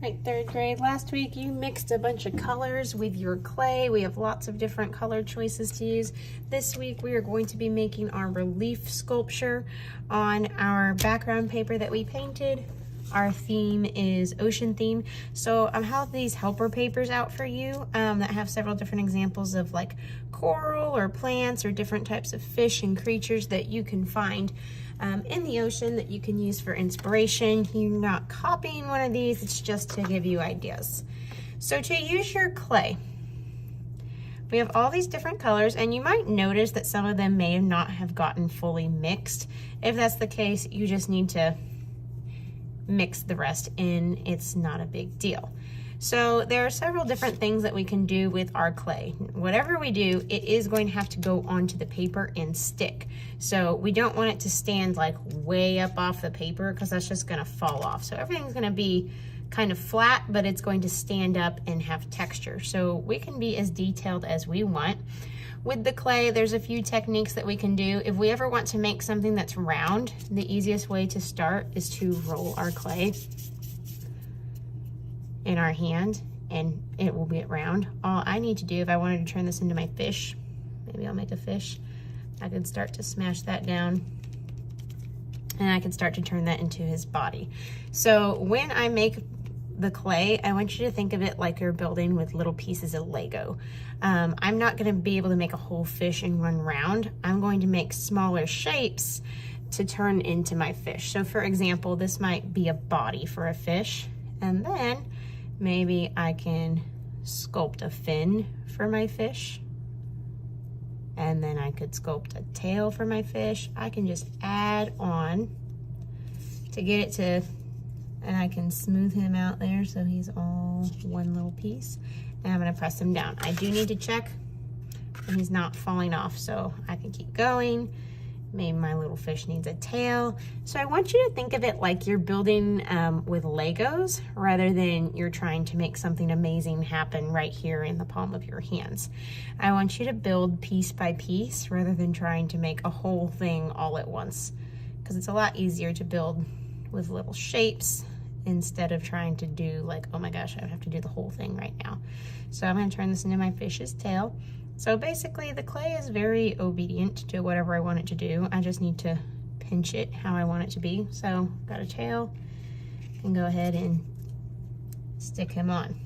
Right, third grade. Last week you mixed a bunch of colors with your clay. We have lots of different color choices to use. This week we are going to be making our relief sculpture on our background paper that we painted. Our theme is ocean theme. So I have these helper papers out for you that have several different examples of like coral or plants or different types of fish and creatures that you can find in the ocean that you can use for inspiration. You're not copying one of these, it's just to give you ideas. So to use your clay, we have all these different colors, and you might notice that some of them may not have gotten fully mixed. If that's the case, you just need to mix the rest in. It's not a big deal. So there are several different things that we can do with our clay. Whatever we do, it is going to have to go onto the paper and stick. So we don't want it to stand like way up off the paper because that's just going to fall off. So everything's going to be kind of flat, but it's going to stand up and have texture. So we can be as detailed as we want. With the clay, there's a few techniques that we can do. If we ever want to make something that's round, the easiest way to start is to roll our clay in our hand and it will get round. All I need to do, if I wanted to turn this into my fish, maybe I'll make a fish, I could start to smash that down and I can start to turn that into his body. So when I make the clay, I want you to think of it like you're building with little pieces of Lego. I'm not going to be able to make a whole fish in one round. I'm going to make smaller shapes to turn into my fish. So for example, this might be a body for a fish, and then maybe I can sculpt a fin for my fish, and then I could sculpt a tail for my fish. I can just add on to get it to, and I can smooth him out there so he's all one little piece. And I'm gonna press him down. I do need to check that he's not falling off, so I can keep going. Maybe my little fish needs a tail. So I want you to think of it like you're building with Legos rather than you're trying to make something amazing happen right here in the palm of your hands. I want you to build piece by piece rather than trying to make a whole thing all at once, because it's a lot easier to build with little shapes instead of trying to do like, oh my gosh, I have to do the whole thing right now. So I'm gonna turn this into my fish's tail. So basically the clay is very obedient to whatever I want it to do. I just need to pinch it how I want it to be. So got a tail, and go ahead and stick him on,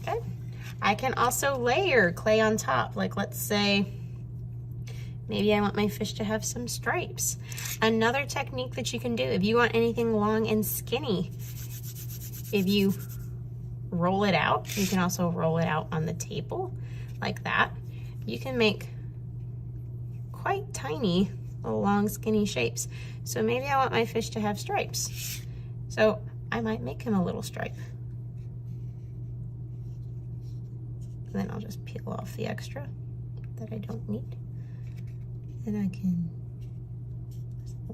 okay? I can also layer clay on top. Like let's say, maybe I want my fish to have some stripes. Another technique that you can do, if you want anything long and skinny, if you roll it out, you can also roll it out on the table like that. You can make quite tiny, long, skinny shapes. So maybe I want my fish to have stripes. So I might make him a little stripe. And then I'll just peel off the extra that I don't need. Then I can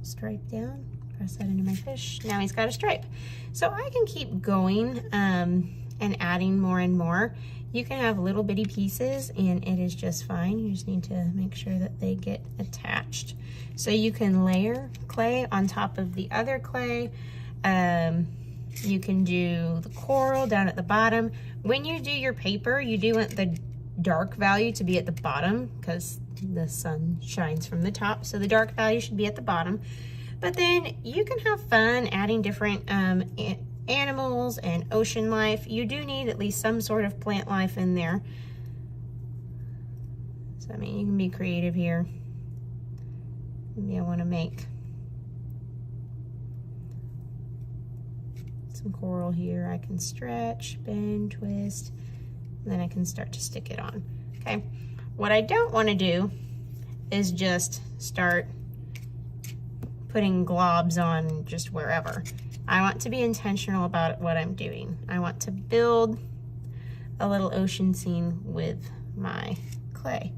stripe down, press that into my fish. Now he's got a stripe. So I can keep going and adding more and more. You can have little bitty pieces and it is just fine. You just need to make sure that they get attached. So you can layer clay on top of the other clay. You can do the coral down at the bottom. When you do your paper, you do want the dark value to be at the bottom because the sun shines from the top. So the dark value should be at the bottom. But then you can have fun adding different animals and ocean life. You do need at least some sort of plant life in there. So I mean, you can be creative here. Maybe I want to make some coral here. I can stretch, bend, twist, and then I can start to stick it on. Okay. What I don't want to do is just start putting globs on just wherever. I want to be intentional about what I'm doing. I want to build a little ocean scene with my clay.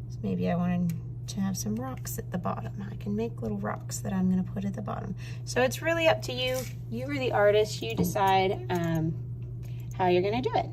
So maybe I wanted to have some rocks at the bottom. I can make little rocks that I'm going to put at the bottom. So it's really up to you. You are the artist. You decide how you're going to do it.